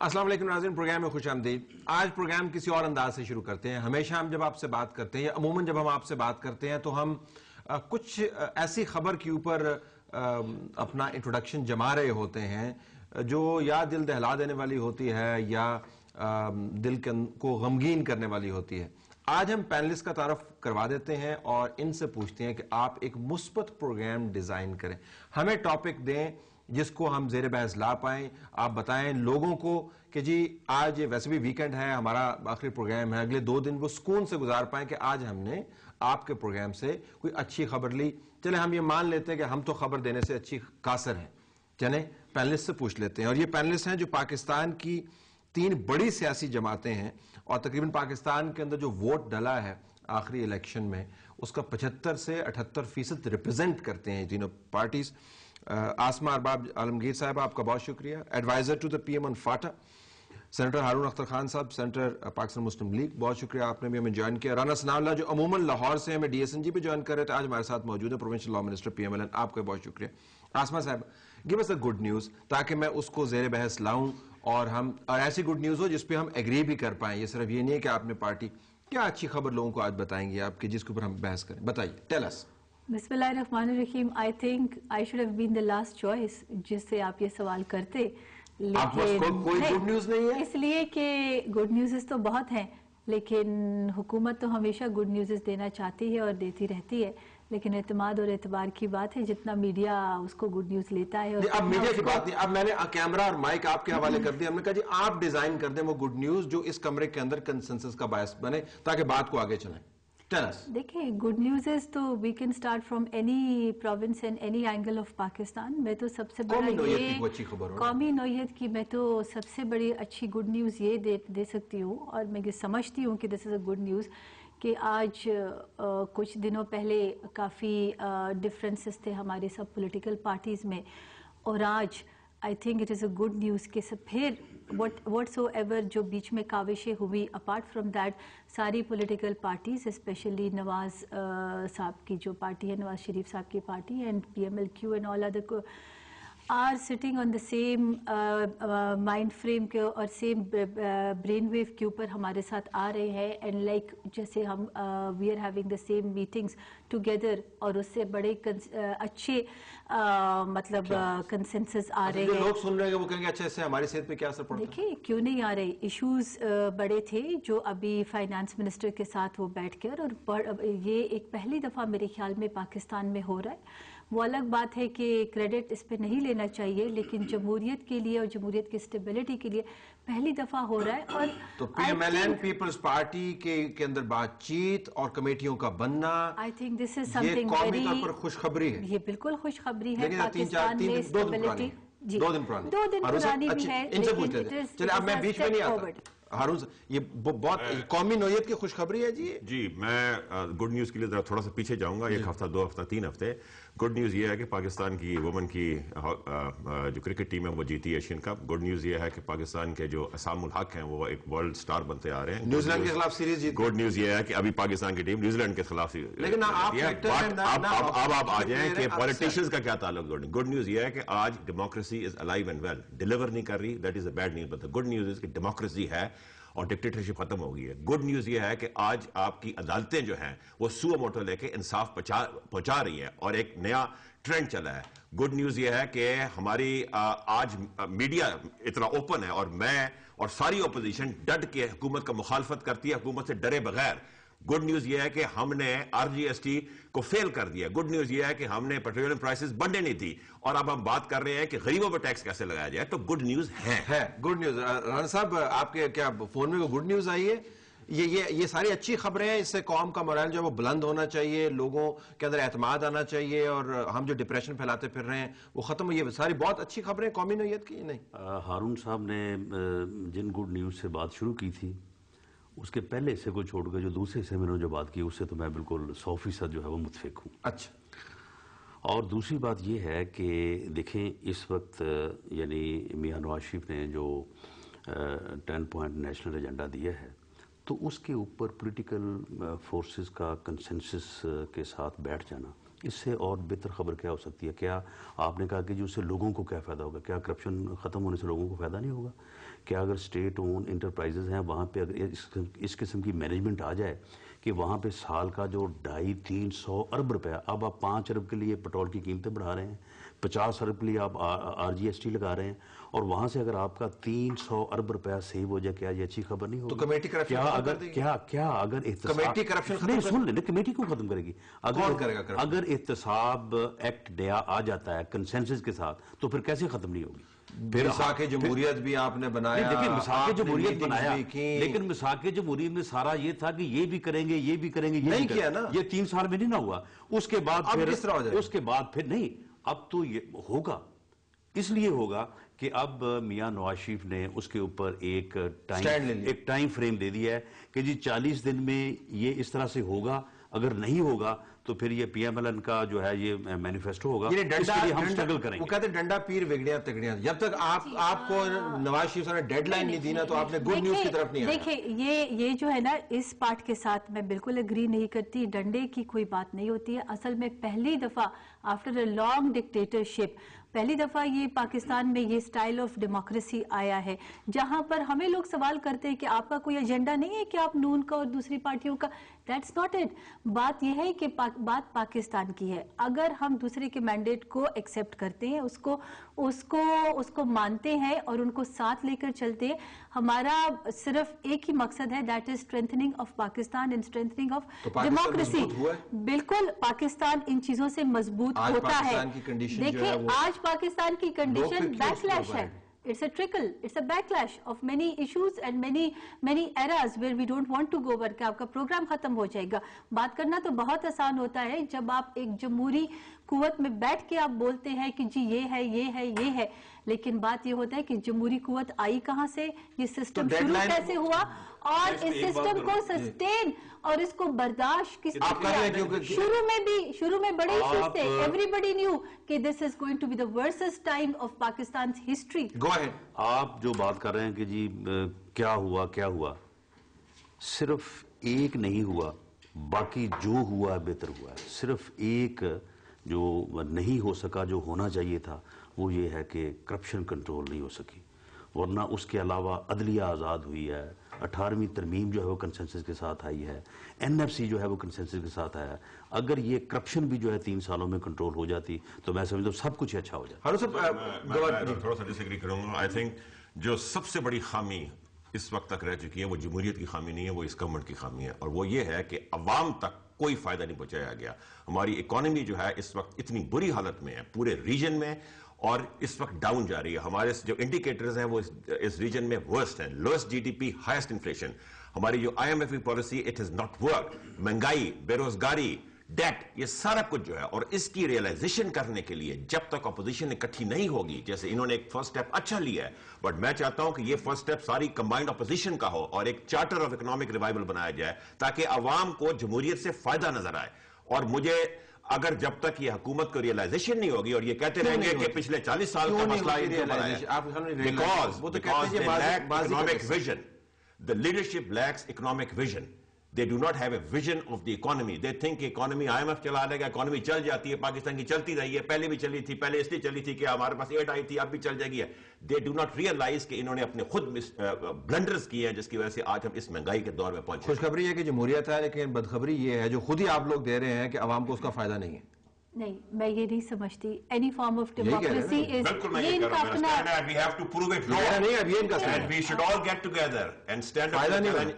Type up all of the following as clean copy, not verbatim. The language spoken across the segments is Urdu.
السلام علیکم ناظرین، پروگرام میں خوش آمدید۔ آج پروگرام کسی اور انداز سے شروع کرتے ہیں۔ ہمیشہ ہم جب آپ سے بات کرتے ہیں یا عموماً جب ہم آپ سے بات کرتے ہیں تو ہم کچھ ایسی خبر کے اوپر اپنا انٹروڈکشن جما رہے ہوتے ہیں جو یا دل دہلا دینے والی ہوتی ہے یا دل کو غمگین کرنے والی ہوتی ہے۔ آج ہم پینلسٹ کا تعارف کروا دیتے ہیں اور ان سے پوچھتے ہیں کہ آپ ایک مثبت پروگرام ڈیزائن کریں، ہمیں ٹاپک دیں جس کو ہم زیر بحث لا پائیں۔ آپ بتائیں لوگوں کو کہ جی آج ویسے بھی ویکنڈ ہے، ہمارا آخری پروگرام ہے، اگلے 2 دن وہ سکون سے گزار پائیں کہ آج ہم نے آپ کے پروگرام سے کوئی اچھی خبر لی۔ چلیں ہم یہ مان لیتے ہیں کہ ہم تو خبر دینے سے اچھی قاصر ہیں، چلیں پینلسٹ سے پوچھ لیتے ہیں۔ اور یہ پینلسٹ ہیں جو پاکستان کی 3 بڑی سیاسی جماعتیں ہیں اور تقریباً پاکستان کے اندر جو ووٹ ڈلا ہے آخری الیکشن میں اس کا 75 سے 78% ریپرزینٹ کرتے ہیں تینوں پارٹیز۔ آسمہ ارباب عالمگیر صاحب آپ کا بہت شکریہ، advisor to the P M on FATA. Senator Haroon Akhtar Khan sahib, senator Pakistan Muslim league, بہت شکریہ آپ نے بھی ہمیں جوائن کیا۔ رانا ثناء اللہ جو عموماً لاہور سے ہمیں ڈی ایس این جی پہ جوائن کر رہے تھے، آج ہمارے ساتھ موجود ہے، provincial law minister P M L N, آپ کا بہت شکریہ۔ Asma sahib give us a good news تاکہ میں اس کو زیر بحث لاؤں اور ایسی گڈ نیوز ہو جس پہ ہم ایگری بھی کر پائیں، یہ صرف یہ نہیں ہے کہ آپ نے پارٹی کیا اچھی خبر لوگوں کو آج بتائیں گے آپ کی جس کے اوپر ہم بحث کریں، بتائیے، ٹیل اس۔ بسم اللہ الرحمن الرحیم۔ I think I should have been the last choice جس سے آپ یہ سوال کرتے، لیکن کوئی گڈ نیوز نہیں ہے اس لیے کہ گڈ نیوزز تو بہت ہیں، لیکن حکومت تو ہمیشہ گڈ نیوزز دینا چاہتی ہے اور دیتی رہتی ہے، لیکن اعتماد اور اعتبار کی بات ہے، جتنا میڈیا اس کو گڈ نیوز لیتا ہے۔ اب میڈیا کی بات نہیں، اب میں نے کیمرہ اور مائک آپ کے حوالے کر دیا، ہم نے کہا جی آپ ڈیزائن کر دیں وہ گڈ نیوز جو اس کمرے کے اندر کنسنسس کا باعث بنے تاکہ بات کو آگے چلائیں۔ دیکھیں گڈ نیوزز تو we can start from any province and any angle of Pakistan. میں تو سب سے بڑا قومی نوعیت کی میں تو سب سے بڑی اچھی گڈ نیوز یہ دے سکتی ہوں اور میں یہ سمجھتی ہوں کہ this is a good news کہ آج کچھ دنوں پہلے کافی ڈفرینسز تھے ہمارے سب پولیٹیکل پارٹیز میں، اور آج I think it is a good news کہ پھر واٹس ایور جو بیچ میں کاوشیں ہوئی، اپارٹ فرام دیٹ ساری political parties especially Nawaz sahib کی جو پارٹی ہے، نواز شریف صاحب کی party and P M L Q and all other are sitting on the same mind frame کے اور سیم برین ویو کے اوپر ہمارے ساتھ آ رہے ہیں، اینڈ لائک جیسے ہم we are having the same meetings together, اور اس سے بڑے اچھے مطلب کنسنسس آ رہے ہیں۔ لوگ سن رہے ہیں وہ کہیں گے اچھا اس سے ہماری صحت پہ کیا اثر پڑتا ہے؟ دیکھیں کیوں نہیں آ رہے، ایشوز بڑے تھے جو ابھی فائنانس منسٹر کے ساتھ وہ بیٹھ کر، اور یہ ایک پہلی دفعہ میرے خیال میں پاکستان میں ہو رہا ہے۔ وہ الگ بات ہے کہ کریڈٹ اس پہ نہیں لینا چاہیے، لیکن جمہوریت کے لیے اور جمہوریت کی اسٹیبلٹی کے لیے پہلی دفعہ ہو رہا ہے۔ اور تو P M L N Peoples Party کے اندر بات چیت اور کمیٹیوں کا بننا، I think this is some thing قومی طور پر خوشخبری ہے، یہ بالکل خوشخبری ہے۔ پاکستان میں اسٹیبلٹی 2 دن پرانی بھی ہے، چلے اب میں بیچ میں نہیں آتا۔ ہارون یہ بہت قومی نوعیت کی خوشخبری ہے جی میں گڈ نیوز کے لیے ذرا تھوڑا سا پیچھے جاؤں گا، 1 ہفتہ 2 ہفتہ 3 ہفتے۔ گڈ نیوز یہ ہے کہ پاکستان کی وومن کی جو کرکٹ ٹیم ہے وہ جیتی ایشین کپ۔ گڈ نیوز یہ ہے کہ پاکستان کے جو اسام الحق ہیں وہ ایک ورلڈ سٹار بنتے آ رہے ہیں۔ نیوزی لینڈ کے خلاف سیریز جیتی۔ گڈ نیوز یہ ہے کہ ابھی پاکستان کی ٹیم نیوزی لینڈ کے خلاف لیکن اب آپ آ جائیں کہ پالیٹیشینز کا کیا تعلق۔ گڈ نیوز یہ ہے کہ آج democracy is alive and well, deliver نہیں کر رہی، that is a bad news, but good news is کہ ڈیموکریسی ہے اور ڈکٹیٹرشپ ختم ہو گئی ہے۔ گڈ نیوز یہ ہے کہ آج آپ کی عدالتیں جو ہیں وہ سو موٹو لے کے انصاف پہنچا رہی ہیں اور ایک نیا ٹرینڈ چلا ہے۔ گڈ نیوز یہ ہے کہ ہماری آج میڈیا اتنا اوپن ہے اور میں اور ساری اپوزیشن ڈٹ کے حکومت کا مخالفت کرتی ہے، حکومت سے ڈرے بغیر۔ گڈ نیوز یہ ہے کہ ہم نے آر جی ایس ٹی کو فیل کر دیا۔ گڈ نیوز یہ ہے کہ ہم نے پیٹرولیم پرائسز بڑھنے نہیں تھی اور اب ہم بات کر رہے ہیں کہ غریبوں پر ٹیکس کیسے لگایا جائے، تو گڈ نیوز ہے گڈ نیوز۔ رانا صاحب آپ کے کیا فون میں کوئی گڈ نیوز آئی ہے؟ یہ ساری اچھی خبریں ہیں، اس سے قوم کا مورائل جو ہے وہ بلند ہونا چاہیے، لوگوں کے اندر اعتماد آنا چاہیے، اور ہم جو ڈپریشن پھیلاتے پھر رہے ہیں وہ ختم ہو۔ یہ ساری بہت اچھی خبریں قومی نوعیت کی نہیں؟ ہارون صاحب نے جن گڈ نیوز سے بات شروع کی تھی اس کے پہلے حصے کو چھوڑ کر جو دوسرے حصے میں نے جو بات کی اس سے تو میں بالکل 100% جو ہے وہ متفق ہوں۔ اچھا، اور دوسری بات یہ ہے کہ دیکھیں اس وقت یعنی میاں نواز شریف نے جو 10 پوائنٹ نیشنل ایجنڈا دیا ہے تو اس کے اوپر پولیٹیکل فورسز کا کنسنسس کے ساتھ بیٹھ جانا اس سے اور بہتر خبر کیا ہو سکتی ہے؟ کیا آپ نے کہا کہ جو اس سے لوگوں کو کیا فائدہ ہوگا؟ کیا کرپشن ختم ہونے سے لوگوں کو فائدہ نہیں ہوگا؟ کیا اگر اسٹیٹ اون انٹرپرائزز ہیں وہاں پہ اگر اس قسم کی مینجمنٹ آ جائے کہ وہاں پہ سال کا جو 250-300 ارب روپیہ، اب آپ 5 ارب کے لیے پٹرول کی قیمتیں بڑھا رہے ہیں، 50 ارب کے لیے آپ RGST لگا رہے ہیں، اور وہاں سے اگر آپ کا 300 ارب روپیہ سیو ہو جائے، کیا یہ اچھی خبر نہیں ہوگی؟ تو کمیٹی کرپشن اگر احتساب کمیٹی کرپشن نہیں سن لیں، کمیٹی کو ختم کرے گی؟ کون کرے گا؟ اگر احتساب ایکٹ نیا آ جاتا ہے کنسنسس کے ساتھ تو پھر کیسے ختم نہیں ہوگی؟ مساق جمہوریت بھی آپ نے بنایا، دیکھیں مساق جمہوریت بنایا، لیکن مساق جمہوریت میں سارا یہ تھا کہ یہ بھی کریں گے، یہ بھی کریں گے، نہیں کیا نا، یہ 3 سال میں نہیں نہ ہوا۔ اس کے بعد اب کس طرح ہو جائے؟ اس کے بعد پھر نہیں، اب تو یہ ہوگا، اس لیے ہوگا کہ اب میاں نواز شریف نے اس کے اوپر ایک ٹائم فریم دے دیا ہے کہ جی 40 دن میں یہ اس طرح سے ہوگا، اگر نہیں ہوگا تو پھر یہ PMLN کا جو ہے یہ مینیفیسٹو ہوگا، اس کے لیے ہم سٹرگل کریں گے۔ وہ کہتے ہیں ڈنڈا پیر وگڑیاں تگڑیاں، جب تک آپ کو نواز شریف صاحب نے ڈیڈ لائن نہیں دی نا تو آپ نے گڈ نیوز کی طرف نہیں آیا۔ دیکھیں یہ جو ہے نا، اس پارٹ کے ساتھ میں بالکل اگری نہیں کرتی، ڈنڈے کی کوئی بات نہیں ہوتی ہے۔ اصل میں پہلی دفعہ آفٹر اے لانگ ڈکٹیٹرشپ پہلی دفعہ یہ پاکستان میں یہ سٹائل آف ڈیموکریسی آیا ہے، جہاں پر ہمیں لوگ سوال کرتے ہیں کہ آپ کا کوئی ایجنڈا نہیں ہے کہ آپ نون کا اور دوسری پارٹیوں کا، دیٹس ناٹ اٹ۔ بات یہ ہے کہ بات پاکستان کی ہے۔ اگر ہم دوسرے کے مینڈیٹ کو ایکسیپٹ کرتے ہیں، اس کو مانتے ہیں اور ان کو ساتھ لے کر چلتے ہیں، ہمارا صرف ایک ہی مقصد ہے، that is strengthening of Pakistan and strengthening of democracy. بالکل پاکستان ان چیزوں سے مضبوط ہوتا ہے۔ دیکھیں آج پاکستان کی کنڈیشن بیک لیش ہے، it's a trickle, it's a backlash of many issues and many eras where we don't want to go over کہ آپ کا پروگرام ختم ہو جائے گا۔ بات کرنا تو بہت آسان ہوتا ہے جب آپ ایک جمہوری قوت میں بیٹھ کے آپ بولتے ہیں کہ جی یہ ہے یہ ہے یہ ہے، لیکن بات یہ ہوتا ہے کہ جمہوری قوت آئی کہاں سے، یہ سسٹم شروع کیسے ہوا، اور اس سسٹم کو سسٹین اور اس کو برداشت کس نے کیا۔ شروع میں بڑے ایشوز تھے، ایوری نیو کہ this is going to be the worst time of Pakistan's history. آپ جو بات کر رہے ہیں کہ جی کیا ہوا، صرف ایک نہیں ہوا، باقی جو ہوا بہتر ہوا ہے۔ صرف ایک جو نہیں ہو سکا جو ہونا چاہیے تھا وہ یہ ہے کہ کرپشن کنٹرول نہیں ہو سکی، ورنہ اس کے علاوہ عدلیہ آزاد ہوئی ہے، 18ویں ترمیم جو ہے وہ کنسنسس کے ساتھ آئی ہے، NFC جو ہے وہ کنسنسس کے ساتھ آیا ہے۔ اگر یہ کرپشن بھی جو ہے 3 سالوں میں کنٹرول ہو جاتی تو میں سمجھتا ہوں سب کچھ اچھا ہو جاتا۔ میں تھوڑا سا ڈس ایگری کروں گا۔ آئی تھنک جو سب سے بڑی خامی اس وقت تک رہ چکی ہے وہ جمہوریت کی خامی نہیں ہے، وہ اس گورنمنٹ کی خامی ہے، اور وہ یہ ہے کہ عوام تک کوئی فائدہ نہیں پہنچایا گیا۔ ہماری اکانومی جو ہے اس وقت اتنی بری حالت میں ہے پورے ریجن میں، اور اس وقت ڈاؤن جا رہی ہے۔ ہمارے جو انڈیکیٹرز ہیں وہ اس ریجن میں ورسٹ ہیں، لوئسٹ GDP، ہائیسٹ انفلیشن۔ ہماری جو IMF کی policy it his not work, مہنگائی، بے روزگاری، ڈیٹ، یہ سارا کچھ جو ہے، اور اس کی ریئلائزیشن کرنے کے لیے جب تک اپوزیشن اکٹھی نہیں ہوگی، جیسے انہوں نے ایک فرسٹ سٹیپ اچھا لیا ہے، بٹ میں چاہتا ہوں کہ یہ فرسٹ سٹیپ ساری کمبائنڈ اپوزیشن کا ہو اور ایک چارٹر آف اکنامک ریوائول بنایا جائے تاکہ عوام کو جمہوریت سے فائدہ نظر آئے۔ اور مجھے اگر جب تک یہ حکومت کو ریئلائزیشن نہیں ہوگی اور یہ کہتے رہیں گے کہ پچھلے 40 سال کا مسئلہ the leadership lacks economic vision. They do not have a vision of the economy. They think کہ economy IMF چلا لے گا، economy چل جاتی ہے، پاکستان کی چلتی رہی ہے، پہلے بھی چلی تھی، پہلے اس لیے چلی تھی کہ ہمارے پاس ایڈ آئی تھی، اب بھی چل جائے گی۔ They do not realize کہ انہوں نے اپنے خود بلنڈرز کیے ہیں جس کی وجہ سے آج ہم اس مہنگائی کے دور میں پہنچے۔ خوشخبری ہے کہ جمہوریت ہے، لیکن بدخبری یہ ہے جو خود ہی آپ لوگ دے رہے ہیں کہ عوام کو اس کا فائدہ نہیں ہے۔ نہیں، میں یہ نہیں سمجھتی any form of democracy is, یہ ان کا اپنا we have to prove it wrong and we should all get together and stand up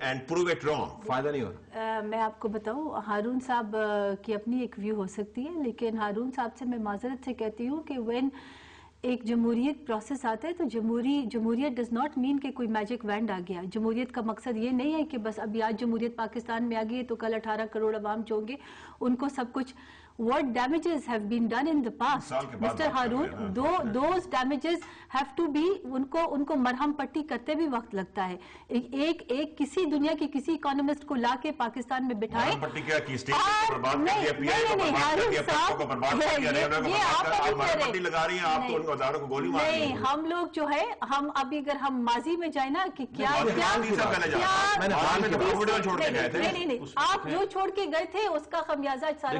and prove it wrong. فائدہ نہیں ہو رہا۔ میں آپ کو بتاؤں، ہارون صاحب کی اپنی ایک ویو ہو سکتی ہے، لیکن ہارون صاحب سے میں معذرت سے کہتی ہوں کہ وین ایک جمہوریت پروسیس آتا ہے تو جمہوریت ڈز ناٹ مین کہ کوئی میجک وینڈ آ گیا۔ جمہوریت کا مقصد یہ نہیں ہے کہ بس ابھی آج جمہوریت پاکستان میں آ گئی ہے تو کل 18 کروڑ عوام جو ہوں گے ان کو سب کچھ what damages have been done in the past Mr. Haroon, those damages have to be ان کو مرہم پٹی کرتے بھی وقت لگتا ہے۔ ایک کسی دنیا کی کسی اکانومسٹ کو لا کے پاکستان میں بٹھائے، نہیں ہم لوگ جو ہے ہم ابھی اگر ہم ماضی میں جائیں نا کہ کیا نہیں آپ جو چھوڑ کے گئے تھے اس کا خمیازہ سارا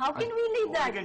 How can we leave that?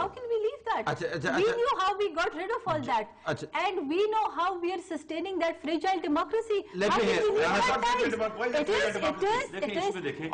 how can we leave that? We knew how we got rid of all that, and we know how we are sustaining that fragile democracy.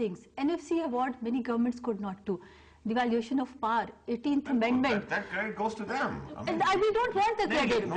things. NFC award many governments could not do. Devaluation of power, 18th Amendment. That credit goes to them. And we don't want the credit. No.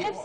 NFC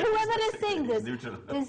Whoever is saying this, is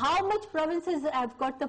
How much provinces have got the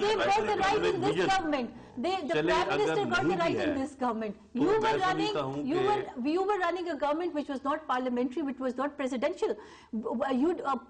they got the right in this government. The prime minister got the right in this government. You were running a government which was not parliamentary, which was not presidential.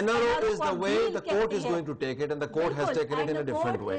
NRO is the way the court is going to take it, and the court has taken it in a different way.